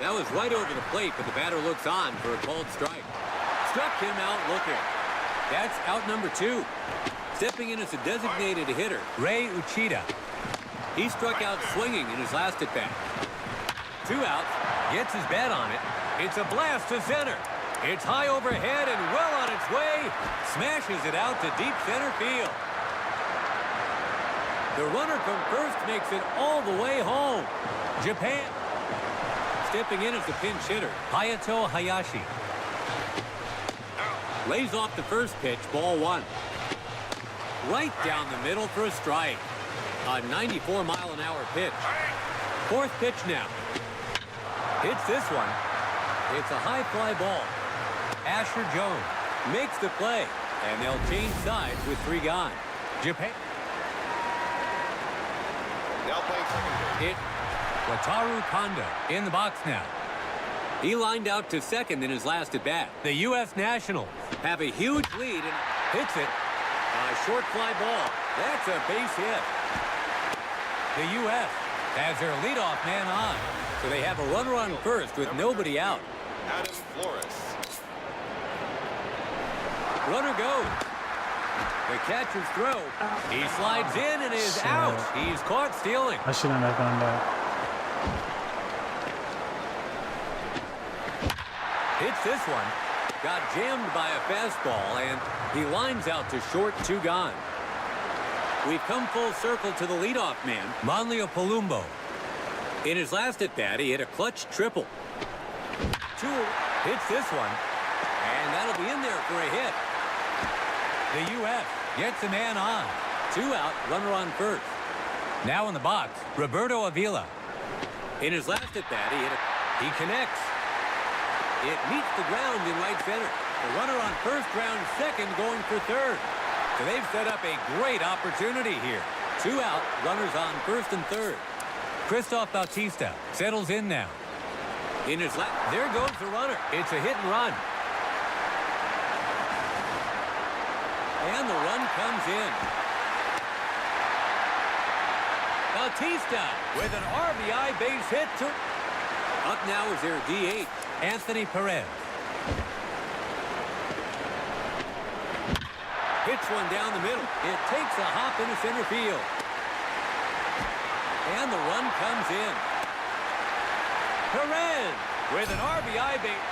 That was right over the plate, but the batter looks on for a called strike. Struck him out looking. That's out number 2. Stepping in as a designated hitter, Ray Uchida. He struck out swinging in his last at-bat. 2 outs, gets his bat on it. It's a blast to center. It's high overhead and well on its its way, smashes it out to deep center field. The runner from first makes it all the way home. Japan. Stepping in as the pinch hitter, Hayato Hayashi. Lays off the first pitch, ball one. Right down the middle for a strike. A 94-mile-an-hour pitch. Fourth pitch now. Hits this one. It's a high fly ball. Asher Jones makes the play, and they'll change sides with 3 gone. Japan. Now playing second base. Wataru Kondo in the box now. He lined out to second in his last at-bat. The U.S. Nationals have a huge lead and hits it. A short fly ball. That's a base hit. The U.S. has their leadoff man on, so they have a runner on first with nobody out. Adam Flores. Runner goes. The catcher's throw. He slides in and is out. He's caught stealing. I shouldn't have done that. Hits this one. Got jammed by a fastball, and he lines out to short, 2 gone. We've come full circle to the leadoff man, Manlio Palumbo. In his last at-bat, he hit a clutch triple. 2 hits this one, and that'll be in there for a hit. The U.S. gets a man on. 2 out, runner on first. Now in the box, Roberto Avila. In his last at-bat, he connects. It meets the ground in right center. The runner on first, round second, going for third. So they've set up a great opportunity here. 2 out, runners on first and third. Christoph Bautista settles in now. In his lap, there goes the runner. It's a hit and run. And the run comes in. Bautista with an RBI base hit to... Up now is their DH, Anthony Perez. Hits one down the middle. It takes a hop into center field. And the run comes in. Perez with an RBI base.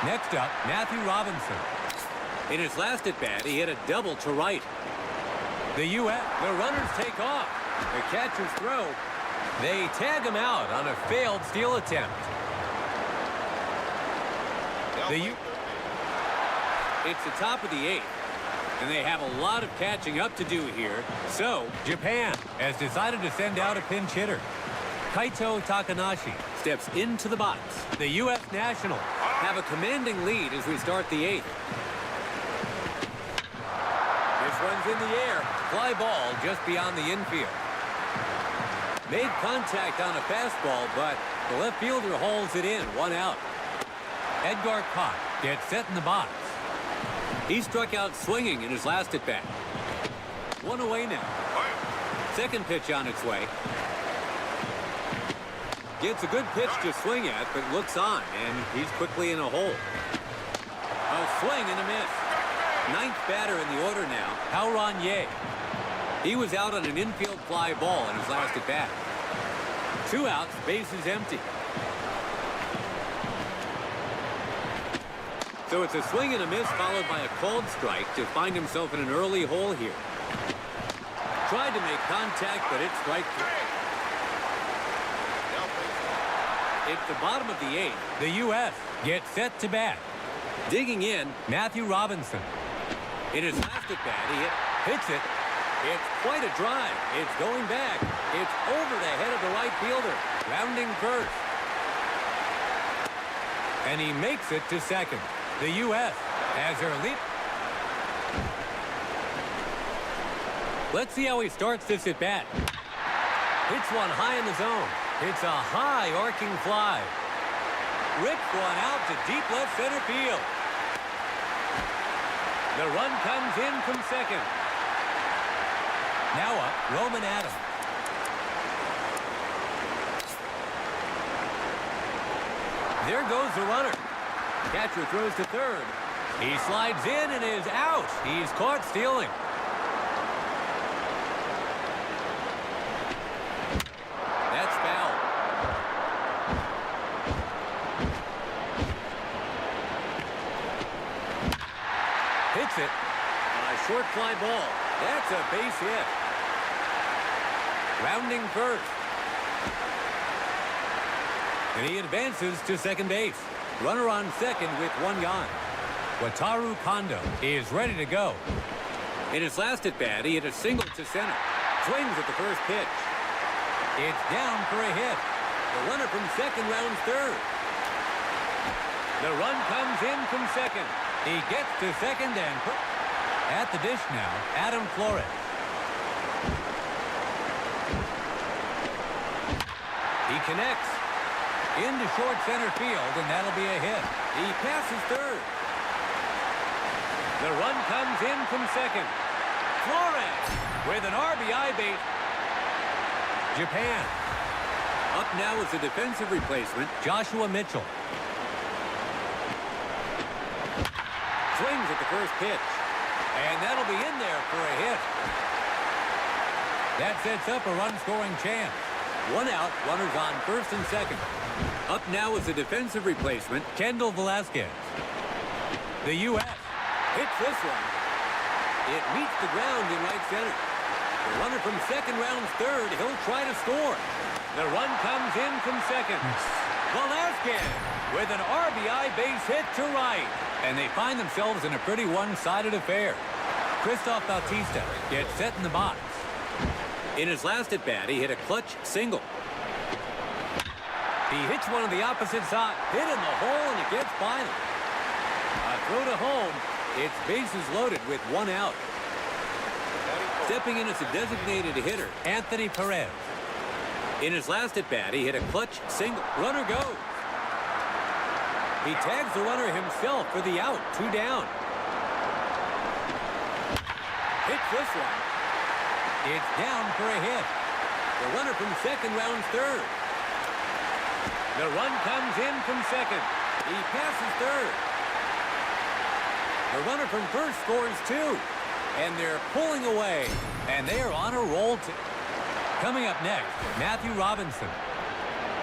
Next up, Matthew Robinson. In his last at-bat, he hit a double to right. The U.S. The runners take off. The catcher's throw. They tag him out on a failed steal attempt. It's the top of the 8th, and they have a lot of catching up to do here. So, Japan has decided to send out a pinch hitter. Kaito Takanashi steps into the box. The U.S. Nationals have a commanding lead as we start the 8th. This one's in the air. Fly ball just beyond the infield. Made contact on a fastball, but the left fielder holds it in. 1 out. Edgar Koch gets set in the box. He struck out swinging in his last at-bat. 1 away now. Second pitch on its way. Gets a good pitch to swing at, but looks on, and he's quickly in a hole. A swing and a miss. 9th batter in the order now, Hao-Ron Ye. He was out on an infield fly ball in his last at-bat. 2 outs, bases empty. So it's a swing and a miss followed by a called strike to find himself in an early hole here. Tried to make contact, but it's strike 3. It's the bottom of the 8th. The U.S. gets set to bat. Digging in, Matthew Robinson. In his last at-bat, he hits it. It's quite a drive. It's going back. It's over the head of the right fielder. Rounding first. And he makes it to second. The U.S. has their lead. Let's see how he starts this at bat. Hits one high in the zone. It's a high arcing fly. Ripped one out to deep left center field. The run comes in from second. Now up, Roman Adams. There goes the runner. Catcher throws to third. He slides in and is out. He's caught stealing. That's foul. fly ball. That's a base hit. Rounding first. And he advances to second base. Runner on second with one gone. Wataru Kondo is ready to go. In his last at-bat, he hit a single to center. Swings at the first pitch. It's down for a hit. The runner from second rounds third. The run comes in from second. He gets to second and at the dish now, Adam Flores. He connects into short center field, and that'll be a hit. He passes third. The run comes in from second. Flores with an RBI base. Japan. Up now is the defensive replacement, Joshua Mitchell. Swings at the first pitch. And that'll be in there for a hit. That sets up a run-scoring chance. One out, runners on first and second. Up now is the defensive replacement, Kendall Velasquez. The U.S. hits this one. It meets the ground in right center. The runner from second rounds third. He'll try to score. The run comes in from second. Velasquez with an RBI base hit to right. And they find themselves in a pretty one-sided affair. Christoph Bautista gets set in the box. In his last at-bat, he hit a clutch single. He hits one on the opposite side. Hit in the hole, and it gets by them. A throw to home. It's bases loaded with one out. Stepping in as a designated hitter, Anthony Perez. In his last at-bat, he hit a clutch single. Runner goes. He tags the runner himself for the out. 2 down. Hits this one. It's down for a hit. The runner from second rounds third. The run comes in from second. He passes third. The runner from first scores 2. And they're pulling away. And they are on a roll. Coming up next, Matthew Robinson.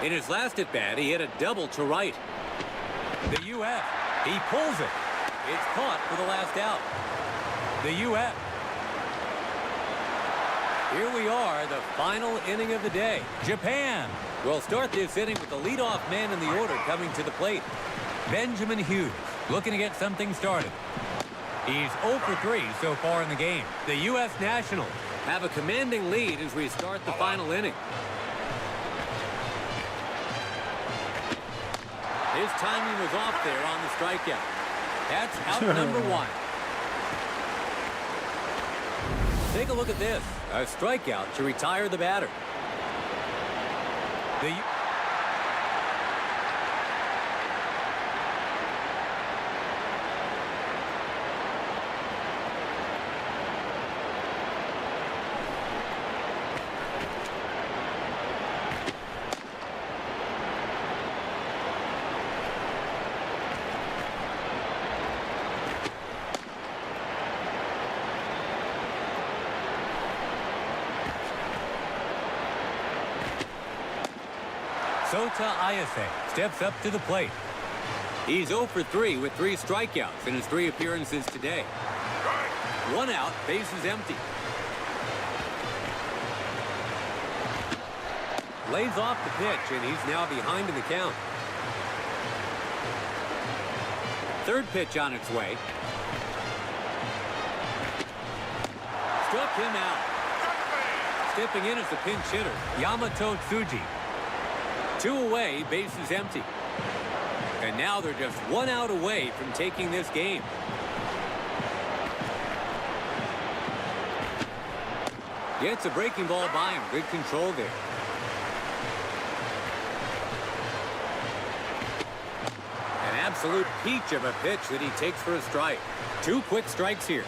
In his last at-bat, he hit a double to right. The U.S. He pulls it. It's caught for the last out. The U.S. Here we are, the final inning of the day. Japan will start this inning with the leadoff man in the order coming to the plate. Benjamin Hughes looking to get something started. He's 0 for 3 so far in the game. The U.S. Nationals have a commanding lead as we start the final inning. His timing was off there on the strikeout. That's out number 1. Take a look at this. A strikeout to retire the batter. Sota Ayase steps up to the plate. He's 0 for 3 with 3 strikeouts in his 3 appearances today. 1 out, bases empty. Lays off the pitch, and he's now behind in the count. Third pitch on its way. Struck him out. Stepping in as the pinch hitter, Yamato Tsuji. 2 away, bases empty. And now they're just 1 out away from taking this game. Gets a breaking ball by him. Good control there. An absolute peach of a pitch that he takes for a strike. 2 quick strikes here.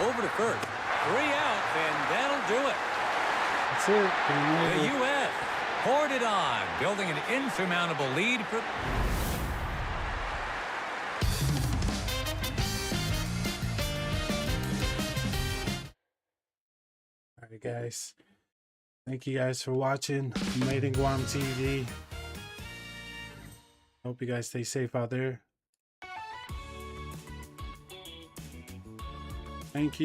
Over to first. 3 outs, and that'll do it. That's it. The U.S. poured it on, building an insurmountable lead for... All right, guys. Thank you guys for watching MadeInGuamTv. Hope you guys stay safe out there. Thank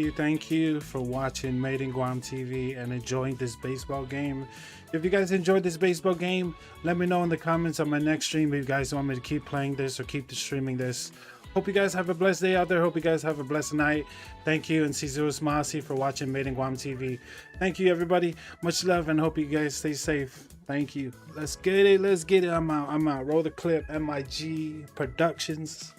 you for watching MadeInGuamTv and enjoying this baseball game. If you guys enjoyed this baseball game, let me know in the comments on my next stream if you guys want me to keep playing this or keep streaming this. Hope you guys have a blessed day out there. Hope you guys have a blessed night. Thank you, and Cesarus Masi for watching MadeInGuamTv. Thank you, everybody. Much love, and hope you guys stay safe. Thank you. Let's get it. Let's get it. I'm out. Roll the clip. MIG Productions.